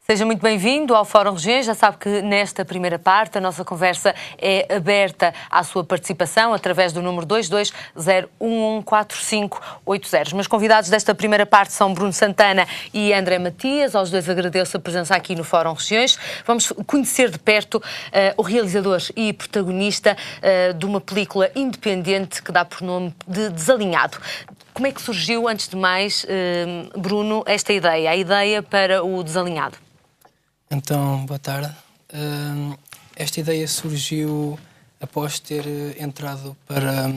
Seja muito bem-vindo ao Fórum Regiões. Já sabe que nesta primeira parte a nossa conversa é aberta à sua participação através do número 220114580. Os meus convidados desta primeira parte são Bruno Santana e André Matias. Aos dois agradeço a presença aqui no Fórum Regiões. Vamos conhecer de perto o realizador e protagonista de uma película independente que dá por nome de Desalinhado. Como é que surgiu, antes de mais, Bruno, esta ideia, a ideia para o Desalinhado? Então, boa tarde. Esta ideia surgiu após ter entrado para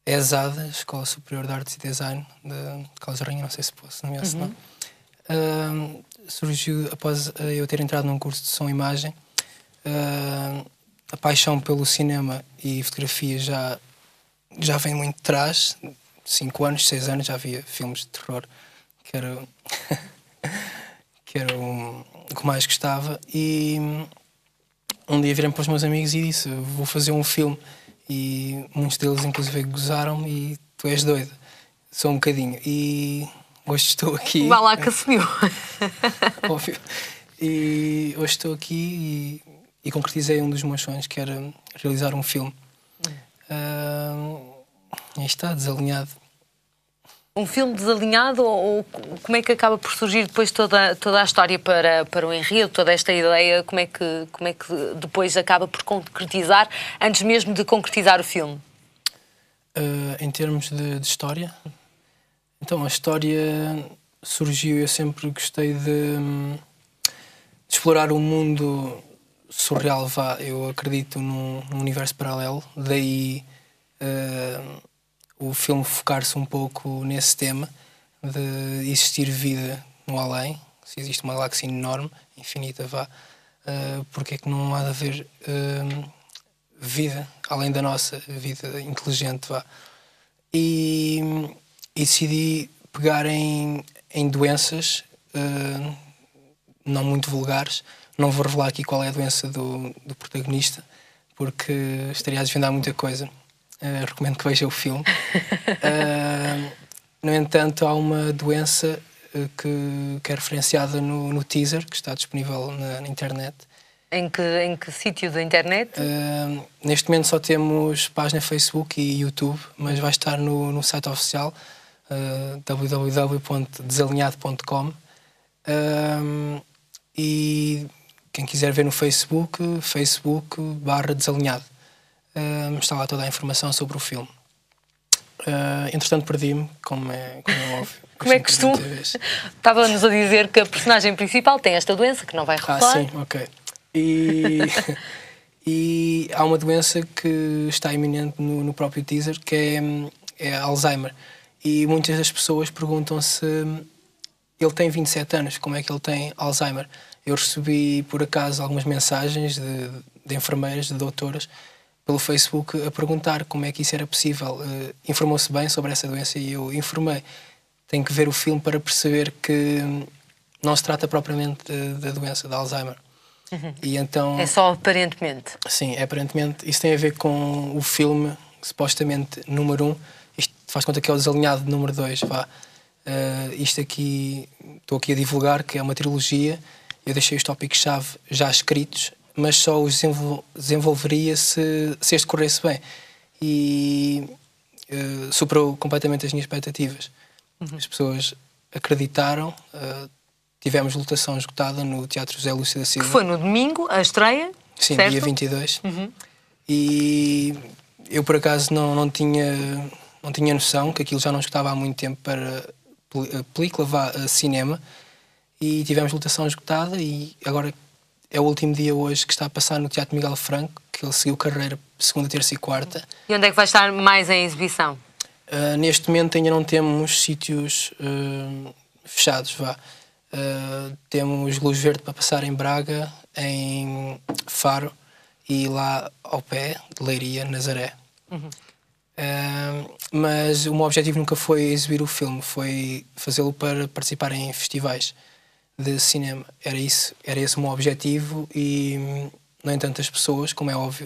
a ESAD, Escola Superior de Artes e Design, de Caldas da Rainha, não sei se posso nomear esse nome. Surgiu após eu ter entrado num curso de som e imagem. A paixão pelo cinema e fotografia já vem muito de trás. 5 anos, 6 anos já havia filmes de terror que era o que mais gostava, e um dia virei para os meus amigos e disse: vou fazer um filme, e muitos deles inclusive gozaram-me e tu és doido, sou um bocadinho, e hoje estou aqui. Vá lá que assumiu. Óbvio. E hoje estou aqui e concretizei um dos meus sonhos, que era realizar um filme. Aí está, Desalinhado. Um filme desalinhado, ou como é que acaba por surgir depois toda a história para o enredo, toda esta ideia, como é que depois acaba por concretizar, antes mesmo de concretizar o filme? Em termos de história, então a história surgiu, eu sempre gostei de explorar o mundo surreal, eu acredito num universo paralelo, daí o filme focar-se um pouco nesse tema de existir vida no além. Se existe uma galáxia enorme, infinita, porque é que não há de haver vida além da nossa, vida inteligente, E decidi pegar em doenças não muito vulgares. Não vou revelar aqui qual é a doença do protagonista, porque estaria a desvendar muita coisa. Recomendo que veja o filme. No entanto, há uma doença que é referenciada no teaser, que está disponível na internet. Em que sítio da internet? Neste momento só temos página Facebook e YouTube, mas vai estar no site oficial, www.desalinhado.com. E quem quiser ver no Facebook.com/desalinhado. Está lá toda a informação sobre o filme. Entretanto, perdi-me, como é óbvio. Como é que costumo? Estava-nos a dizer que a personagem principal tem esta doença, que não vai revelar. Sim, ok. E há uma doença que está iminente no próprio teaser, que é Alzheimer. E muitas das pessoas perguntam-se: ele tem 27 anos, como é que ele tem Alzheimer? Eu recebi, por acaso, algumas mensagens de enfermeiras, de doutoras, pelo Facebook, a perguntar como é que isso era possível. Informou-se bem sobre essa doença e eu informei. Tenho que ver o filme para perceber que não se trata propriamente da doença de Alzheimer. E então, é só aparentemente? Sim, aparentemente. Isso tem a ver com o filme, supostamente, número 1. Isto faz conta que é o Desalinhado número 2. Isto aqui, estou aqui a divulgar, que é uma trilogia. Eu deixei os tópicos-chave já escritos, mas só os desenvolveria se este corresse bem. E superou completamente as minhas expectativas. As pessoas acreditaram. Tivemos lotação esgotada no Teatro José Lúcio da Silva. Que foi no domingo, a estreia? Sim, certo? Dia 22. E eu, por acaso, não tinha noção que aquilo já não esgotava há muito tempo para a película a cinema. E tivemos lotação esgotada e agora é o último dia hoje que está a passar no Teatro Miguel Franco, que ele seguiu carreira segunda, terça e quarta. E onde é que vai estar mais em exibição? Neste momento ainda não temos sítios fechados, temos Luz Verde para passar em Braga, em Faro e lá ao pé de Leiria, Nazaré. Mas o meu objetivo nunca foi exibir o filme, foi fazê-lo para participar em festivais de cinema. Era esse o meu objetivo e, no entanto, as pessoas, como é óbvio,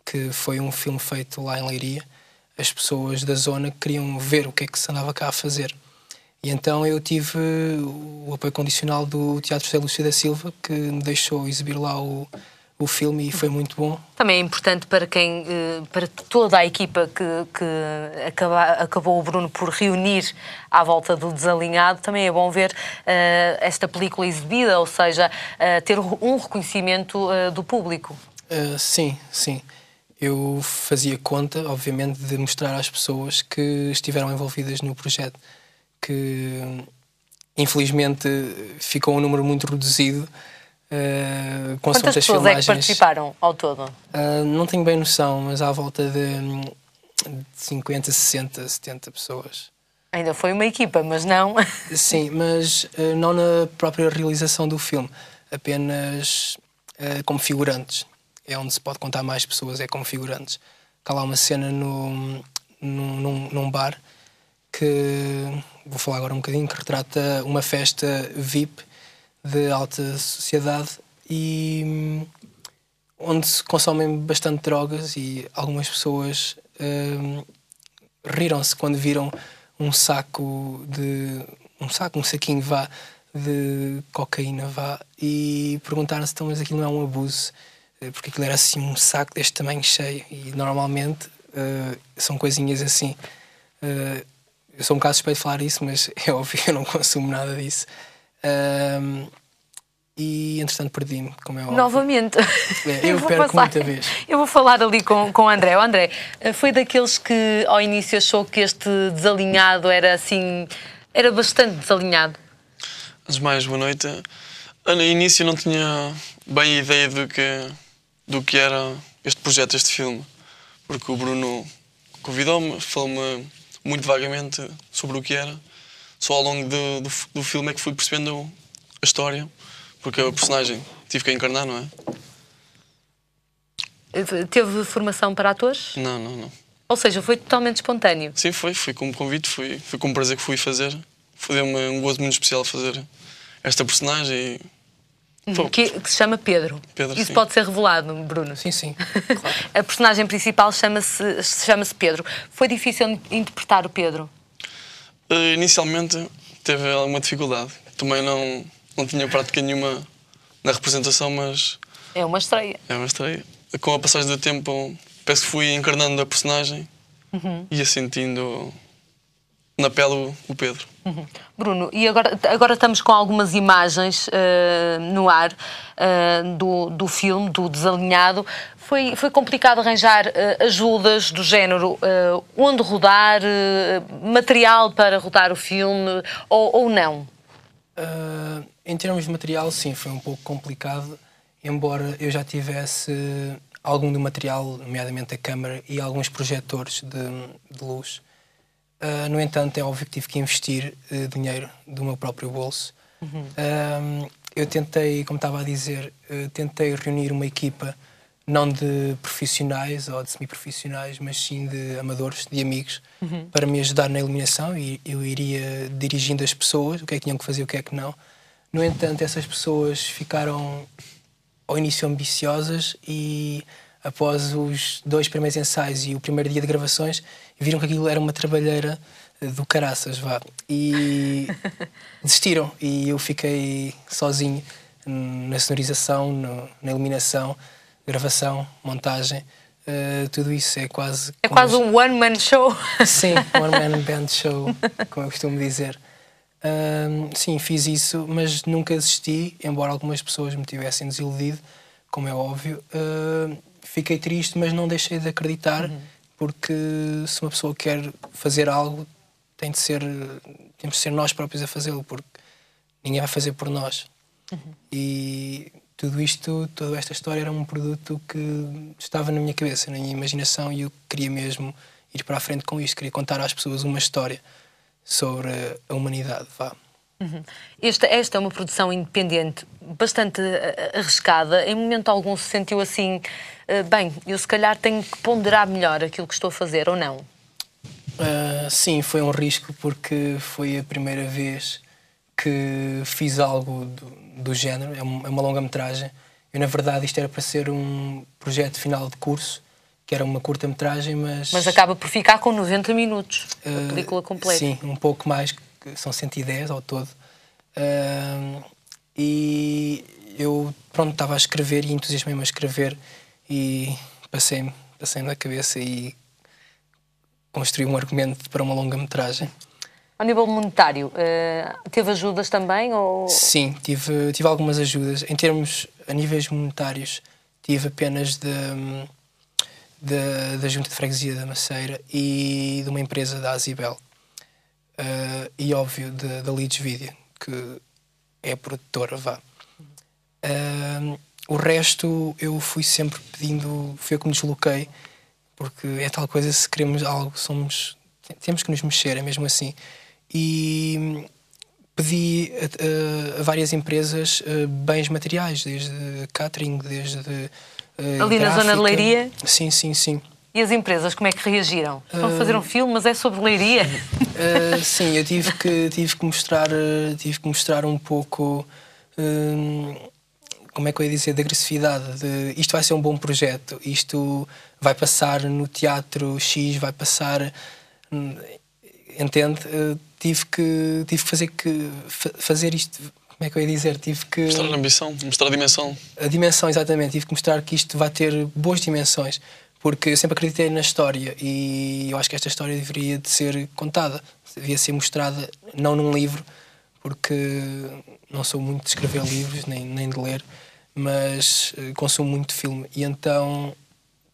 que foi um filme feito lá em Leiria, as pessoas da zona queriam ver o que é que se andava cá a fazer. E então eu tive o apoio condicional do Teatro José Lúcio da Silva, que me deixou exibir lá o filme e foi muito bom. Também é importante para para toda a equipa que acabou o Bruno por reunir à volta do Desalinhado, também é bom ver esta película exibida, ou seja, ter um reconhecimento do público. Sim, sim. Eu fazia conta, obviamente, de mostrar às pessoas que estiveram envolvidas no projeto, que infelizmente ficou um número muito reduzido. Quantas pessoas é que participaram ao todo? Não tenho bem noção, mas à volta de 50, 60, 70 pessoas. Ainda foi uma equipa, mas não... Sim, mas não na própria realização do filme, apenas como figurantes. É onde se pode contar mais pessoas, é como figurantes. Há lá uma cena num bar que, vou falar agora um bocadinho, que retrata uma festa VIP de alta sociedade e onde se consomem bastante drogas e algumas pessoas riram-se quando viram um saquinho vá, de cocaína vá, e perguntaram-se então, mas aquilo não é um abuso, porque aquilo era assim um saco deste tamanho cheio e normalmente são coisinhas assim. Eu sou um bocado suspeito de falar isso, mas é óbvio que eu não consumo nada disso. E entretanto perdi-me, como é óbvio. Novamente. Eu perco muita vez. Eu vou falar ali com o André. O André foi daqueles que ao início achou que este Desalinhado era assim, era bastante desalinhado. Antes de mais, boa noite. No início não tinha bem a ideia do que era este projeto, este filme, porque o Bruno convidou-me, falou-me muito vagamente sobre o que era. Só ao longo do filme é que fui percebendo a história, porque a personagem tive que encarnar, não é? Teve formação para atores? Não. Ou seja, foi totalmente espontâneo? Sim, foi como convite, foi como prazer que fui fazer. Deu-me um gozo muito especial fazer esta personagem. Que se chama Pedro. Isso sim. Pode ser revelado, Bruno? Sim, claro. A personagem principal chama-se Pedro. Foi difícil interpretar o Pedro? Inicialmente teve alguma dificuldade. Também não tinha prática nenhuma na representação, mas... É uma estreia. É uma estreia. Com a passagem do tempo, penso que fui encarnando a personagem e ia sentindo na pele o Pedro. Bruno, e agora estamos com algumas imagens no ar do filme, do Desalinhado. Foi complicado arranjar ajudas do género onde rodar, material para rodar o filme ou não? Em termos de material, sim, foi um pouco complicado, embora eu já tivesse algum do material, nomeadamente a câmara e alguns projetores de luz. No entanto, é óbvio que tive que investir dinheiro do meu próprio bolso. Eu tentei, como estava a dizer, tentei reunir uma equipa não de profissionais ou de semi-profissionais, mas sim de amadores, de amigos, para me ajudar na iluminação e eu iria dirigindo as pessoas, o que é que tinham que fazer e o que é que não. No entanto, essas pessoas ficaram ao início ambiciosas e após os 2 primeiros ensaios e o primeiro dia de gravações, viram que aquilo era uma trabalheira do caraças, vá. E desistiram. E eu fiquei sozinho na sonorização, na iluminação, gravação, montagem. Tudo isso é quase... É quase um one-man show. Sim, one-man band show, como eu costumo dizer. Sim, fiz isso, mas nunca desisti, embora algumas pessoas me tivessem desiludido, como é óbvio. Fiquei triste, mas não deixei de acreditar, porque se uma pessoa quer fazer algo, temos de ser nós próprios a fazê-lo, porque ninguém vai fazer por nós. E tudo isto, toda esta história era um produto que estava na minha cabeça, na minha imaginação, e eu queria mesmo ir para a frente com isto, queria contar às pessoas uma história sobre a humanidade, vá. Esta é uma produção independente bastante arriscada. Em momento algum se sentiu assim, bem, eu se calhar tenho que ponderar melhor aquilo que estou a fazer, ou não? Sim, foi um risco porque foi a primeira vez que fiz algo do género. É uma longa-metragem. Eu, na verdade, isto era para ser um projeto final de curso, que era uma curta-metragem, mas... Mas acaba por ficar com 90 minutos, a película completa. Sim, um pouco mais. que são 110 ao todo. E eu, pronto, estava a escrever e entusiasmei-me a escrever e passei-me na cabeça e construí um argumento para uma longa-metragem. Ao nível monetário, teve ajudas também? Ou... Sim, tive algumas ajudas. Em termos, a níveis monetários, tive apenas da Junta de Freguesia da Maceira e de uma empresa da Azibel. E, óbvio, da Leeds Video, que é a produtora, vá. O resto eu fui sempre pedindo, foi eu que me desloquei, porque é tal coisa, se queremos algo, temos que nos mexer, é mesmo assim. E pedi a várias empresas bens materiais, desde catering, desde ali gráfica. Na zona de Leiria? Sim, sim, sim. E as empresas, como é que reagiram? Estão a fazer um filme, mas é sobre Leiria? Sim, eu tive que mostrar um pouco, como é que eu ia dizer, de agressividade. Isto vai ser um bom projeto, isto vai passar no Teatro X, vai passar... Entende? Tive que fazer isto... Como é que eu ia dizer? Tive que... Mostrar a ambição, mostrar a dimensão. A dimensão, exatamente. Tive que mostrar que isto vai ter boas dimensões. Porque eu sempre acreditei na história e eu acho que esta história deveria de ser contada. Devia ser mostrada, não num livro, porque não sou muito de escrever livros, nem de ler, mas consumo muito filme. E então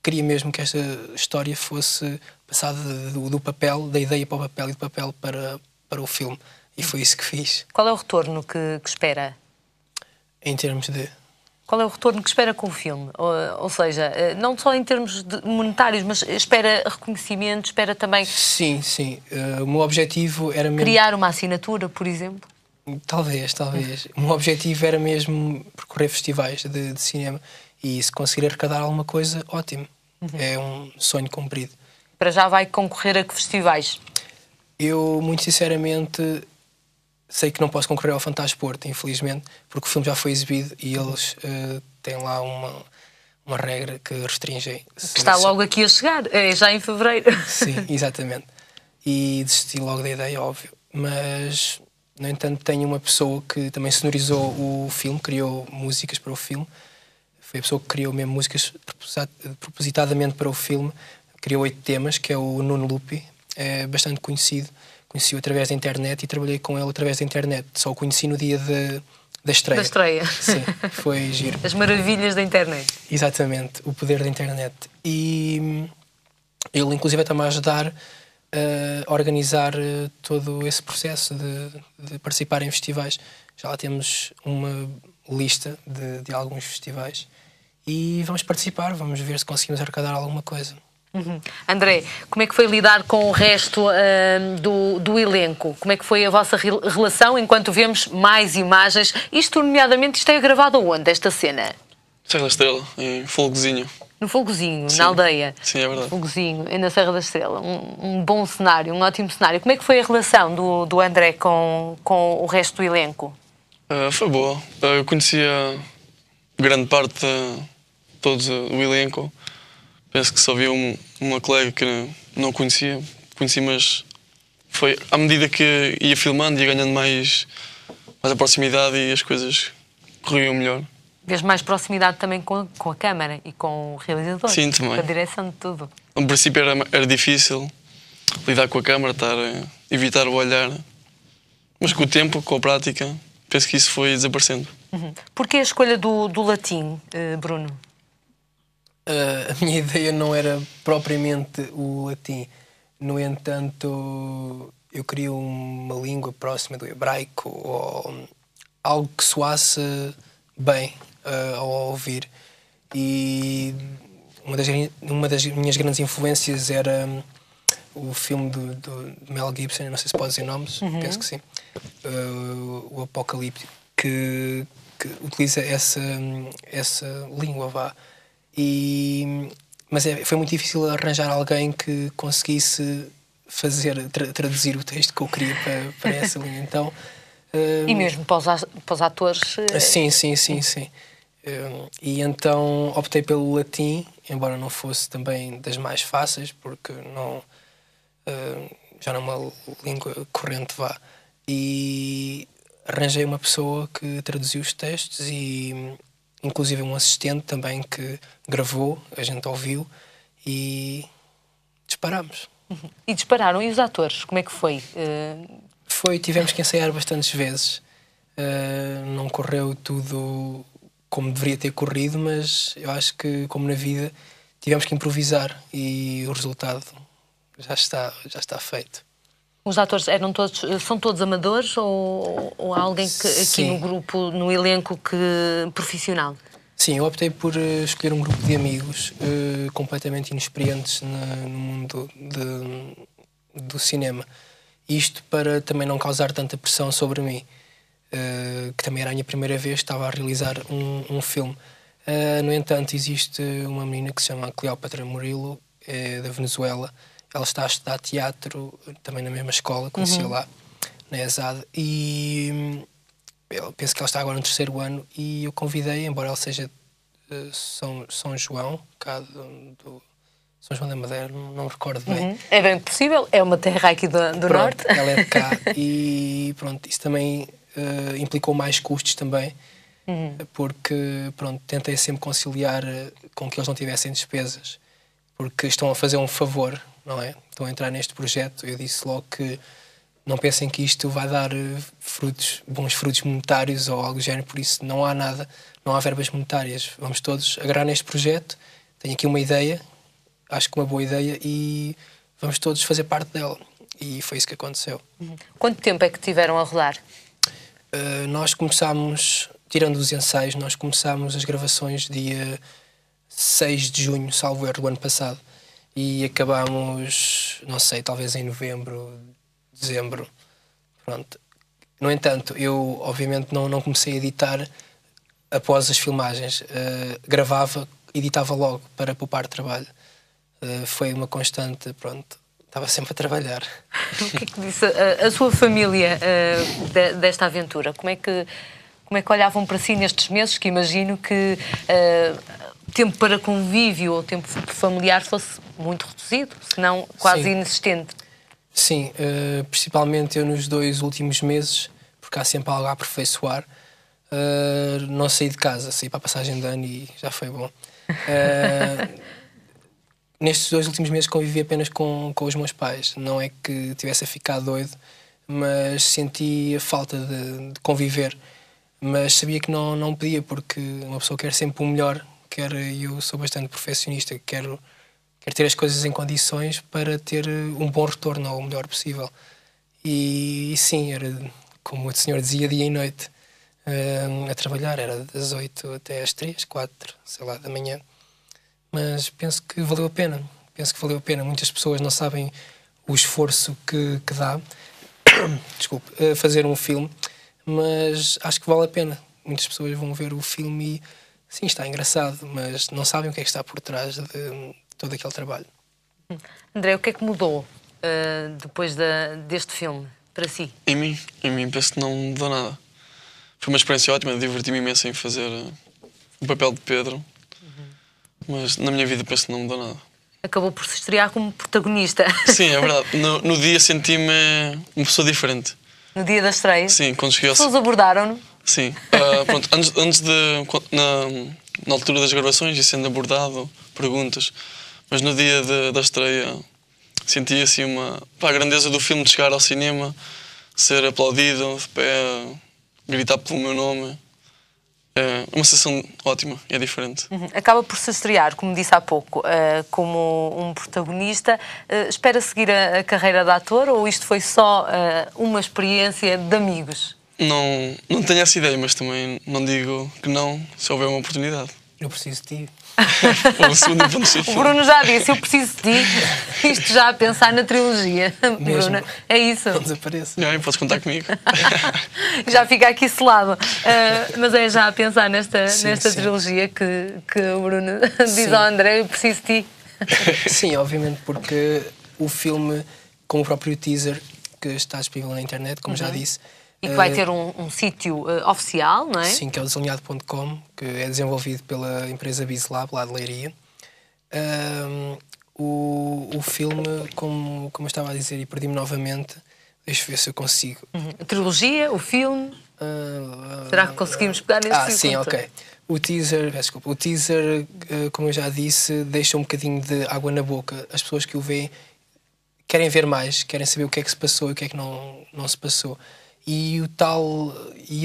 queria mesmo que esta história fosse passada do papel, da ideia para o papel e do papel para o filme. E foi isso que fiz. Qual é o retorno que espera? Em termos de... Qual é o retorno que espera com o filme? Ou seja, não só em termos monetários, mas espera reconhecimento, espera também... Sim, sim. O meu objetivo era mesmo... Criar uma assinatura, por exemplo? Talvez. O meu objetivo era mesmo percorrer festivais de cinema e se conseguir arrecadar alguma coisa, ótimo. É um sonho cumprido. Para já vai concorrer a que festivais? Eu, muito sinceramente... Sei que não posso concorrer ao Fantasporto, infelizmente, porque o filme já foi exibido e eles têm lá uma regra que restringe... Que está logo aqui a chegar, é já em fevereiro. Sim, exatamente. E desisti logo da ideia, óbvio. Mas, no entanto, tenho uma pessoa que também sonorizou o filme, criou músicas para o filme. Foi a pessoa que criou mesmo músicas propositadamente para o filme. Criou 8 temas, que é o Nuno Lupi. É bastante conhecido. Conheci-o através da internet e trabalhei com ele através da internet. Só o conheci no dia da estreia. Da estreia. Sim, foi giro. As maravilhas da internet. Exatamente, o poder da internet. E ele, inclusive, está-me a ajudar a organizar todo esse processo de participar em festivais. Já lá temos uma lista de alguns festivais e vamos participar, vamos ver se conseguimos arrecadar alguma coisa. André, como é que foi lidar com o resto do elenco? Como é que foi a vossa relação enquanto vemos mais imagens? Isto, nomeadamente, isto é gravado onde, esta cena? Serra da Estrela, em Folgozinho. No Folgozinho, Sim. na aldeia. Sim, é verdade. Folgozinho, na Serra da Estrela. Um bom cenário, um ótimo cenário. Como é que foi a relação do André com o resto do elenco? Foi boa. Eu conhecia grande parte de todo o elenco. Penso que só havia uma colega que não conhecia, mas foi à medida que ia filmando e ia ganhando mais a proximidade e as coisas corriam melhor. Vês mais proximidade também com a câmara e com o realizador? Sim, também. Com a direção de tudo. No princípio era difícil lidar com a câmara, evitar o olhar, mas com o tempo, com a prática, penso que isso foi desaparecendo. Porquê a escolha do latim, Bruno? A minha ideia não era propriamente o latim. No entanto, eu queria uma língua próxima do hebraico ou algo que soasse bem ao ouvir. E uma das minhas grandes influências era o filme do Mel Gibson, não sei se pode dizer nomes, penso que sim, o Apocalipse, que utiliza essa língua, vá. Mas foi muito difícil arranjar alguém que conseguisse traduzir o texto que eu queria para essa língua. Então, e mesmo para os atores? Sim. E então optei pelo latim, embora não fosse também das mais fáceis, porque já não é uma língua corrente, vá. e arranjei uma pessoa que traduziu os textos e inclusive um assistente também que gravou, a gente ouviu e disparámos. E dispararam. E os atores, como é que foi? Tivemos que ensaiar bastantes vezes. Não correu tudo como deveria ter corrido, mas eu acho que, como na vida, tivemos que improvisar e o resultado já está feito. Os atores são todos amadores ou há alguém aqui no grupo, no elenco, profissional? Sim, eu optei por escolher um grupo de amigos completamente inexperientes no mundo do cinema. Isto para também não causar tanta pressão sobre mim, que também era a minha primeira vez que estava a realizar um filme. No entanto, existe uma menina que se chama Cleópatra Murilo, da Venezuela. Ela está a estudar teatro também na mesma escola, conheci-a lá, na ESAD, e eu penso que ela está agora no 3º ano e eu convidei, embora ela seja de São João, cá do São João da Madeira, não me recordo bem. É bem possível, é uma terra aqui do Pronto, Norte. Ela é de cá e pronto, isso também implicou mais custos também, porque pronto, tentei sempre conciliar com que eles não tivessem despesas, porque estão a fazer um favor, não é? Estão a entrar neste projeto. Eu disse logo que não pensem que isto vai dar bons frutos monetários ou algo do género, por isso não há nada, não há verbas monetárias. Vamos todos agarrar neste projeto, tenho aqui uma ideia, acho que uma boa ideia, e vamos todos fazer parte dela. E foi isso que aconteceu. Quanto tempo é que tiveram a rodar? Nós começámos, tirando os ensaios, nós começámos as gravações dia 6 de junho, salvo erro, do ano passado. E acabámos, não sei, talvez em novembro, dezembro. Pronto. No entanto, eu obviamente não comecei a editar após as filmagens. Gravava, editava logo para poupar trabalho. Foi uma constante, pronto. Estava sempre a trabalhar. O que é que disse a sua família desta aventura? Como é que olhavam para si nestes meses, que imagino que tempo para convívio ou tempo familiar fosse muito reduzido, se não quase inexistente? Sim, principalmente eu nos 2 últimos meses, porque há sempre algo a aperfeiçoar, não saí de casa, saí para a passagem de ano e já foi bom. Nestes 2 últimos meses convivi apenas com os meus pais. Não é que tivesse a ficar doido, mas senti a falta de conviver. Mas sabia que não podia, porque uma pessoa quer sempre o melhor. Eu sou bastante perfeccionista, quero ter as coisas em condições para ter um bom retorno, ou o melhor possível. E sim, era, como o senhor dizia, dia e noite a trabalhar. Era das 8 até às 3, 4, sei lá, da manhã. Mas penso que valeu a pena. Muitas pessoas não sabem o esforço que dá fazer um filme, mas acho que vale a pena. Muitas pessoas vão ver o filme e, sim, está engraçado, mas não sabem o que é que está por trás de todo aquele trabalho. André, o que é que mudou depois deste filme, para si? Em mim penso que não mudou nada. Foi uma experiência ótima, diverti-me imenso em fazer o papel de Pedro. Mas na minha vida penso que não mudou nada. Acabou por se estrear como protagonista. Sim, é verdade. No dia senti-me uma pessoa diferente. No dia da estreia? Sim, quando cheguei ao... As pessoas abordaram-no? Sim. Pronto, na altura das gravações ia sendo abordado, perguntas. Mas no dia da estreia senti assim a grandeza do filme de chegar ao cinema, ser aplaudido, de pé, gritar pelo meu nome. É uma sensação ótima, é diferente. Acaba por se estrear, como disse há pouco, como um protagonista. Espera seguir a carreira de ator ou isto foi só uma experiência de amigos? Não tenho essa ideia, mas também não digo que não, se houver uma oportunidade. Eu preciso de ti. O Bruno já disse, eu preciso de ti. Isto já a pensar na trilogia. Mesmo. Bruno, é isso. Não desapareça. Podes contar comigo. Já fica aqui selado. Mas é já a pensar nesta Sim. trilogia que o Bruno diz ao André, eu preciso de ti. Sim, obviamente, porque o filme, com o próprio teaser que está disponível na internet, como já disse... E que vai ter um sítio oficial, não é? Sim, que é o desalinhado.com, que é desenvolvido pela empresa Bizlab, lá de Leiria. O filme, como eu estava a dizer e perdi-me novamente, Deixa eu ver se eu consigo. A trilogia, o filme. Será que conseguimos pegar nesse filme? Sim, ok. O teaser, desculpa, o teaser, como eu já disse, deixa um bocadinho de água na boca. As pessoas que o veem querem ver mais, querem saber o que é que se passou e o que é que não se passou. E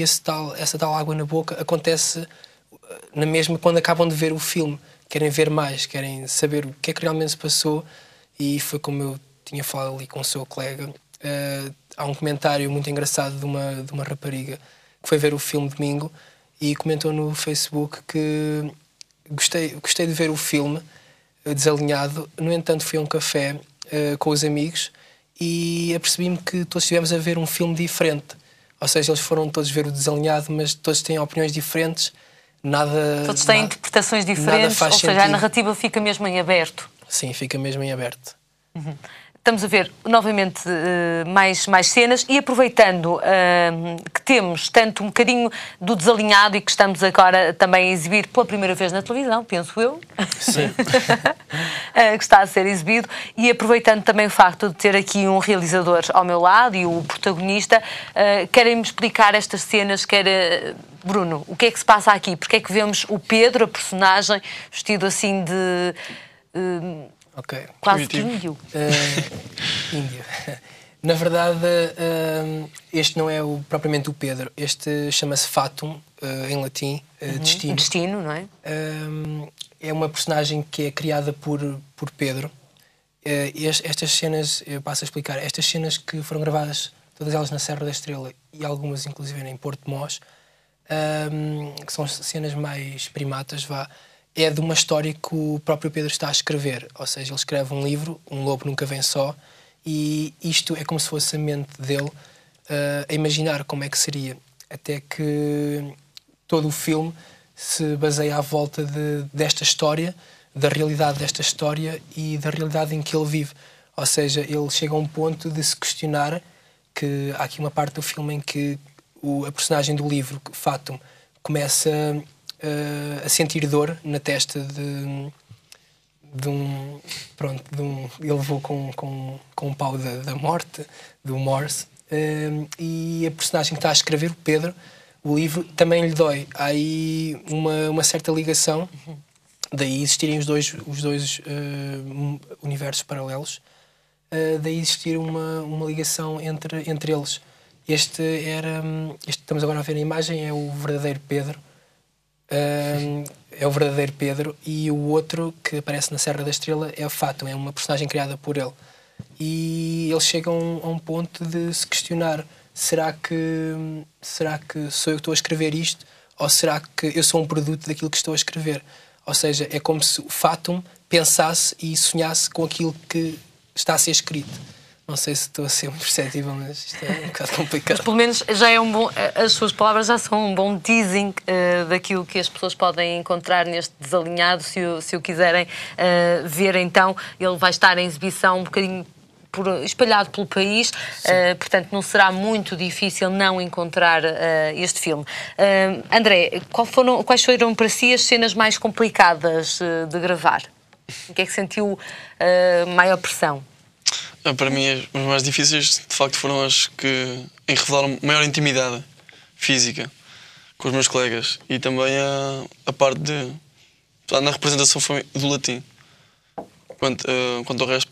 essa tal água na boca acontece na mesma quando acabam de ver o filme. Querem ver mais, querem saber o que é que realmente se passou. E foi como eu tinha falado ali com o seu colega. Há um comentário muito engraçado de uma rapariga que foi ver o filme domingo e comentou no Facebook que gostei de ver o filme desalinhado. No entanto, fui a um café com os amigos e apercebi-me que todos estivemos a ver um filme diferente. Ou seja, eles foram todos ver o desalinhado, mas todos têm opiniões diferentes. Todos têm interpretações diferentes, ou seja, a narrativa fica mesmo em aberto. Sim, fica mesmo em aberto. Estamos a ver novamente mais cenas e aproveitando que temos tanto um bocadinho do desalinhado e que estamos agora também a exibir pela primeira vez na televisão, penso eu. Sim. Que está a ser exibido, e aproveitando também o facto de ter aqui um realizador ao meu lado e o protagonista, querem-me explicar estas cenas, Bruno, o que é que se passa aqui? Porque é que vemos o Pedro, a personagem, vestido assim de... quase que índio. Índio. Na verdade, este não é propriamente o Pedro. Este chama-se Fatum, em latim, destino. Destino, não é? É uma personagem que é criada por Pedro. Estas cenas, eu passo a explicar, estas cenas que foram gravadas, todas elas na Serra da Estrela e algumas inclusive em Porto de Mós, que são cenas mais primatas, é de uma história que o próprio Pedro está a escrever. Ou seja, ele escreve um livro, Um Lobo Nunca Vem Só, e isto é como se fosse a mente dele a imaginar como é que seria. Até que todo o filme se baseia à volta desta história, da realidade desta história e da realidade em que ele vive. Ou seja, ele chega a um ponto de se questionar, que há aqui uma parte do filme em que a personagem do livro, Fatum, começa a sentir dor na testa ele levou com um pau da morte, do Morse, e a personagem que está a escrever, o Pedro, o livro, também lhe dói. Há aí uma certa ligação, daí existirem os dois universos paralelos, daí existir uma ligação entre eles. Este estamos agora a ver a imagem, é o verdadeiro Pedro. É o verdadeiro Pedro, e o outro que aparece na Serra da Estrela é o Fatum, é uma personagem criada por ele. E eles chegam a um ponto de se questionar: será que sou eu que estou a escrever isto? Ou será que eu sou um produto daquilo que estou a escrever? Ou seja, é como se o Fatum pensasse e sonhasse com aquilo que está a ser escrito. Não sei se estou a ser muito perceptível, mas isto é um bocado complicado. Mas pelo menos já é as suas palavras já são um bom teasing daquilo que as pessoas podem encontrar neste desalinhado. Se o quiserem ver, então, ele vai estar em exibição um bocadinho espalhado pelo país, portanto não será muito difícil não encontrar este filme. André, quais foram para si as cenas mais complicadas de gravar? O que é que sentiu maior pressão? Para mim, as mais difíceis, de facto, foram as que revelaram maior intimidade física com os meus colegas, e também a parte na representação do latim. Quanto ao resto,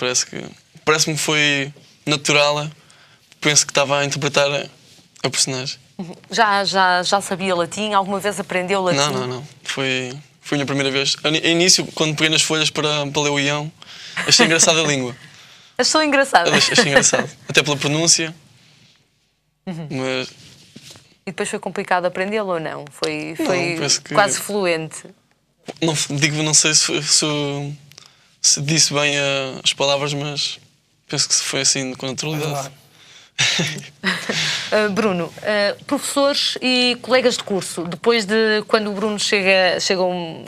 parece-me que foi natural. Penso que estava a interpretar a personagem. Já sabia latim? Alguma vez aprendeu latim? Não. Foi a minha primeira vez. A início, quando peguei nas folhas para ler o Ião, achei engraçada a língua. Achou engraçado? Achei engraçado. Até pela pronúncia. Mas... E depois foi complicado aprendê-lo ou não? Foi quase fluente? Não sei se disse bem as palavras, mas penso que foi assim com naturalidade. Bruno, professores e colegas de curso, depois de quando o Bruno chegam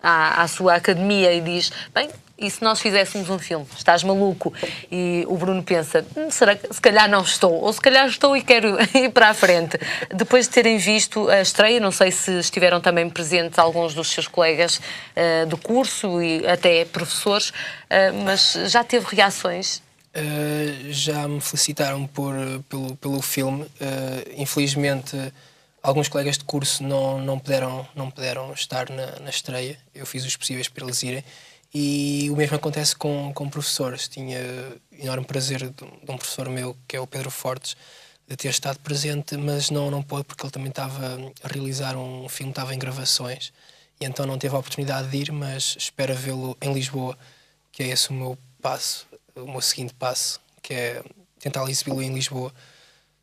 à sua academia e diz: bem, e se nós fizéssemos um filme? Estás maluco? E o Bruno pensa: será que se calhar não estou? Ou se calhar estou e quero ir para a frente. Depois de terem visto a estreia, não sei se estiveram também presentes alguns dos seus colegas do curso e até professores, mas já teve reações Já me felicitaram pelo filme. Infelizmente, alguns colegas de curso não puderam estar na estreia. Eu fiz os possíveis para eles irem. E o mesmo acontece com professores. Tinha enorme prazer de um professor meu, que é o Pedro Fortes, de ter estado presente, mas não pôde porque ele também estava a realizar um filme, estava em gravações, e então não teve a oportunidade de ir, mas espero vê-lo em Lisboa, que é esse o meu passo, o meu seguinte passo, que é tentar exibi-lo em Lisboa,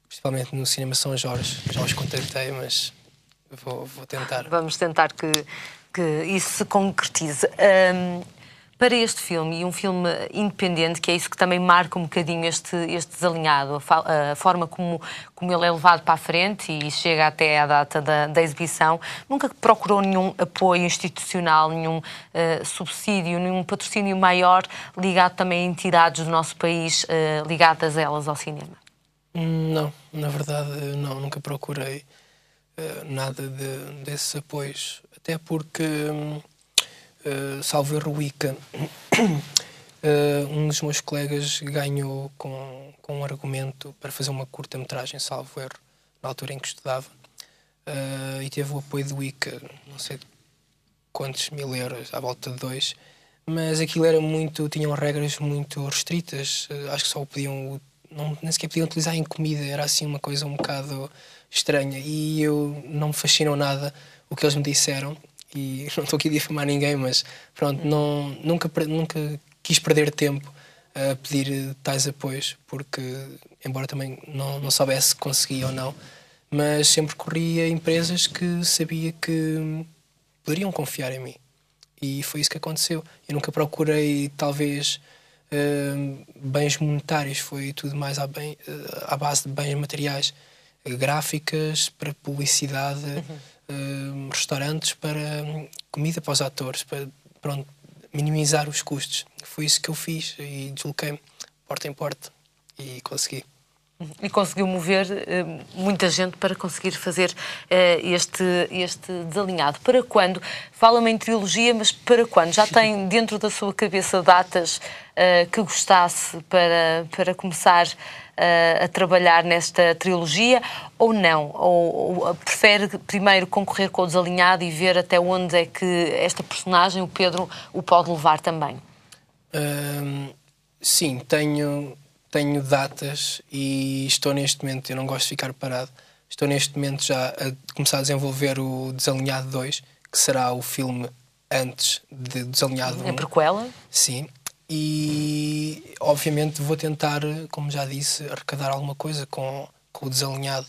principalmente no Cinema São Jorge. Já os contactei, mas vou tentar. Vamos tentar que isso se concretize. Para este filme, e um filme independente, que é isso que também marca um bocadinho este desalinhado, a forma como ele é levado para a frente e chega até à data da exibição, nunca procurou nenhum apoio institucional, nenhum subsídio, nenhum patrocínio maior ligado também a entidades do nosso país ligadas a elas ao cinema? Não, na verdade não, nunca procurei nada desses apoios, até porque salvo erro, o ICA, um dos meus colegas ganhou com um argumento para fazer uma curta-metragem, salvo erro, na altura em que estudava, e teve o apoio do ICA, não sei quantos mil euros, à volta de 2, mas aquilo era tinham regras muito restritas, acho que só o podiam, nem sequer podiam utilizar em comida, era assim uma coisa um bocado estranha, e não me fascinou nada o que eles me disseram. E não estou aqui a difamar ninguém, mas pronto, nunca quis perder tempo a pedir tais apoios, porque, embora também não soubesse se conseguia ou não, mas sempre corria a empresas que sabia que poderiam confiar em mim. E foi isso que aconteceu. Eu nunca procurei, talvez, bens monetários, foi tudo mais à base de bens materiais, gráficas para publicidade, restaurantes para comida para os atores, para minimizar os custos. Foi isso que eu fiz e desloquei-me porta em porta e consegui. E conseguiu mover muita gente para conseguir fazer este desalinhado. Para quando? Fala-me em trilogia, mas para quando? Já tem dentro da sua cabeça datas que gostasse para começar a trabalhar nesta trilogia ou não? Ou prefere primeiro concorrer com o desalinhado e ver até onde é que esta personagem, o Pedro, o pode levar também? Sim, tenho datas e estou neste momento, eu não gosto de ficar parado, estou neste momento já a começar a desenvolver o Desalinhado 2, que será o filme antes de Desalinhado 1. É prequela? Sim. E obviamente vou tentar, como já disse, arrecadar alguma coisa com o Desalinhado.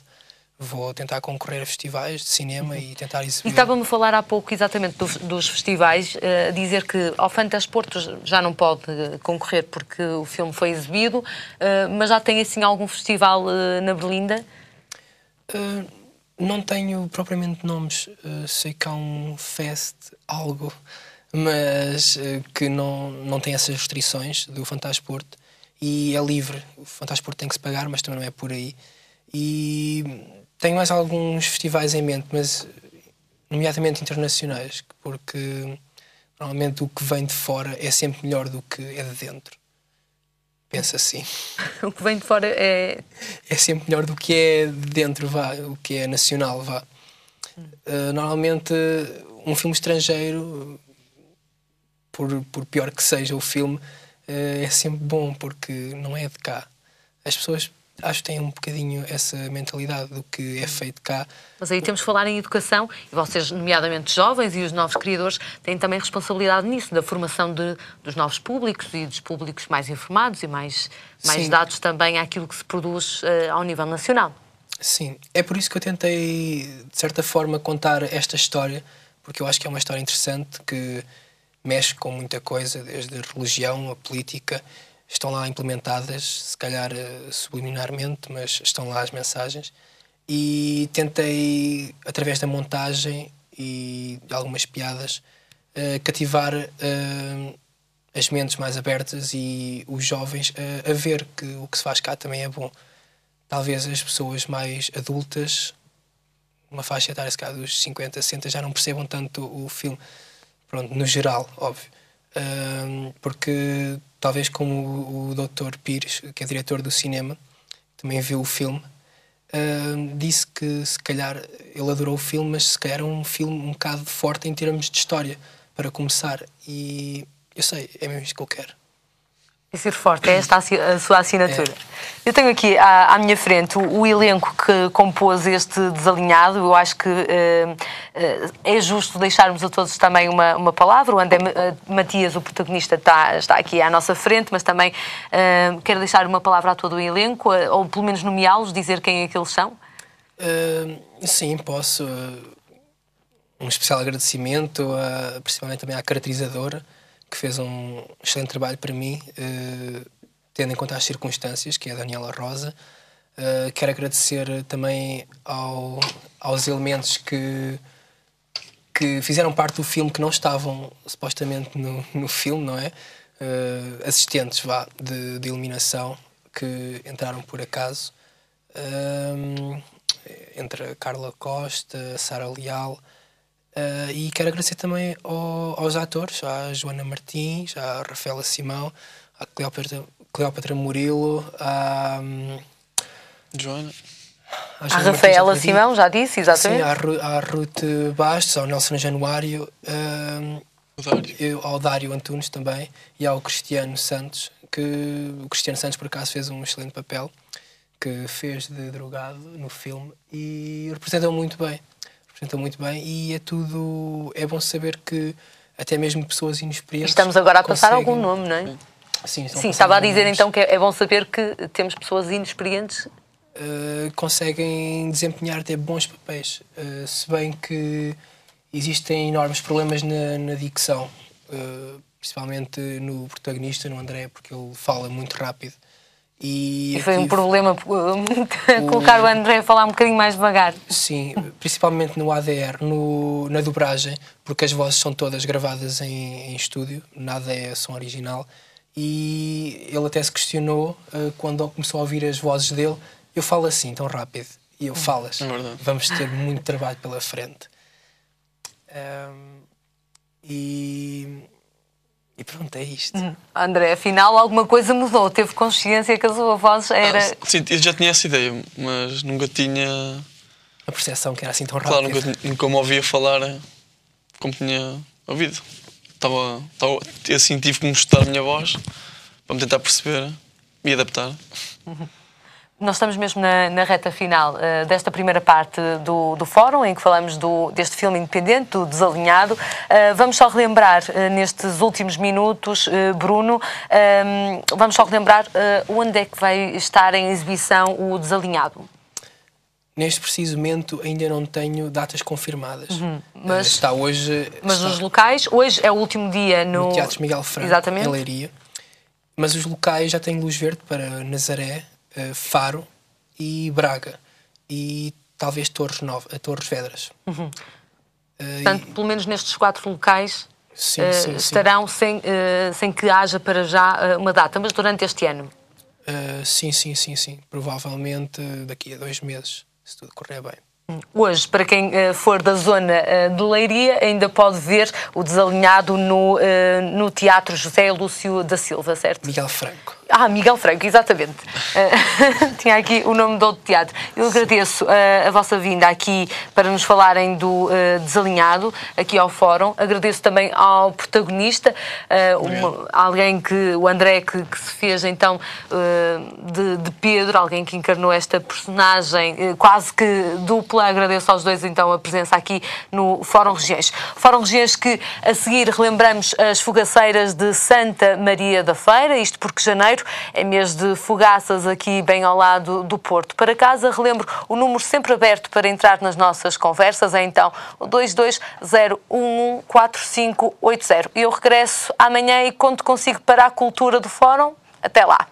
Vou tentar concorrer a festivais de cinema e tentar exibir. E estava-me a falar há pouco exatamente dos festivais, dizer que ao Fantasporto já não pode concorrer porque o filme foi exibido, mas já tem assim algum festival na Berlinda? Não tenho propriamente nomes, sei que há um fest, algo, mas que não tem essas restrições do Fantasporto e é livre. O Fantasporto tem que se pagar, mas também não é por aí. E tenho mais alguns festivais em mente, mas nomeadamente internacionais, porque normalmente o que vem de fora é sempre melhor do que é de dentro. Penso assim. O que vem de fora é... É sempre melhor do que é de dentro, vá, o que é nacional, vá. Normalmente um filme estrangeiro, por pior que seja o filme, é sempre bom, porque não é de cá. As pessoas acho que têm um bocadinho essa mentalidade do que é feito cá. Mas aí temos de falar em educação, e vocês, nomeadamente jovens e os novos criadores, têm também responsabilidade nisso, da formação dos novos públicos e dos públicos mais informados e mais dados também àquilo que se produz ao nível nacional. Sim, é por isso que eu tentei, de certa forma, contar esta história, porque eu acho que é uma história interessante, que mexe com muita coisa, desde a religião, a política. Estão lá implementadas, se calhar subliminarmente, mas estão lá as mensagens. E tentei, através da montagem e de algumas piadas, cativar as mentes mais abertas e os jovens a ver que o que se faz cá também é bom. Talvez as pessoas mais adultas, uma faixa etária se calhar dos 50, 60, já não percebam tanto o filme. Pronto, no geral, óbvio. Porque talvez como o Dr. Pires, que é diretor do cinema, também viu o filme, disse que se calhar ele adorou o filme, mas se calhar é um filme um bocado forte em termos de história, para começar. E eu sei, é mesmo isto que eu quero. E ser forte, é esta a sua assinatura. Eu tenho aqui à minha frente o elenco que compôs este desalinhado. Eu acho que é justo deixarmos a todos também uma palavra. O André Matias, o protagonista, está aqui à nossa frente, mas também quero deixar uma palavra a todo o elenco, ou pelo menos nomeá-los, dizer quem é que eles são. Sim, posso. Um especial agradecimento, principalmente também à caracterizadora, que fez um excelente trabalho para mim, tendo em conta as circunstâncias, que é a Daniela Rosa. Quero agradecer também aos elementos que fizeram parte do filme, que não estavam supostamente no filme, não é? Assistentes de iluminação que entraram por acaso, entre a Carla Costa, a Sara Leal. E quero agradecer também aos atores, à Joana Martins, à Rafaela Simão, à Cleópatra Murilo, à Joana. À Rafaela Simão, já disse, exatamente. Sim, à Ruth Bastos, ao Nelson Januário, ao Dário Antunes também, e ao Cristiano Santos, que o Cristiano Santos por acaso fez um excelente papel, que fez de drogado no filme e representou muito bem. E é bom saber que até mesmo pessoas inexperientes... Estamos agora a passar algum nome, não é? Sim, estava a dizer então que é bom saber que temos pessoas inexperientes... conseguem desempenhar até bons papéis, se bem que existem enormes problemas na dicção, principalmente no protagonista, no André, porque ele fala muito rápido. E foi um problema colocar o André a falar um bocadinho mais devagar. Sim, principalmente no ADR, na dobragem, porque as vozes são todas gravadas em estúdio, nada é som original. E ele até se questionou quando começou a ouvir as vozes dele. Eu falo assim, tão rápido. E eu falas. Vamos ter muito trabalho pela frente. E pronto, é isto. André, afinal alguma coisa mudou? Teve consciência que a sua voz era... Sim, eu já tinha essa ideia, mas nunca tinha... A percepção que era assim tão rápida. Claro, nunca me ouvia falar como tinha ouvido. Assim, tive que mostrar a minha voz para me tentar perceber e adaptar. Nós estamos mesmo na reta final desta primeira parte do fórum, em que falamos deste filme independente, do Desalinhado. Vamos só relembrar, nestes últimos minutos, Bruno, vamos só relembrar onde é que vai estar em exibição o Desalinhado. Neste preciso momento ainda não tenho datas confirmadas. Mas está hoje... Mas os locais, hoje é o último dia no Teatro Miguel Franco, exatamente, em Leiria. Mas os locais já têm luz verde para Nazaré, Faro e Braga. E talvez Torres Vedras. Portanto, pelo menos nestes 4 locais sim. estarão sem que haja para já uma data, mas durante este ano. Sim. Provavelmente daqui a 2 meses, se tudo correr bem. Hoje, para quem for da zona de Leiria, ainda pode ver o Desalinhado no Teatro José Lúcio da Silva, certo? Miguel Franco. Miguel Franco, exatamente. Tinha aqui o nome do outro teatro. Eu agradeço a vossa vinda aqui para nos falarem do Desalinhado, aqui ao Fórum. Agradeço também ao protagonista, alguém o André, que se fez então de Pedro, alguém que encarnou esta personagem quase que dupla. Agradeço aos dois então a presença aqui no Fórum Regiões. Fórum Regiões que a seguir relembramos as fogaceiras de Santa Maria da Feira, isto porque janeiro é mês de fogaças aqui bem ao lado do Porto. Para casa, relembro o número sempre aberto para entrar nas nossas conversas, é então o 220114580. Eu regresso amanhã e conto consigo para a cultura do Fórum. Até lá!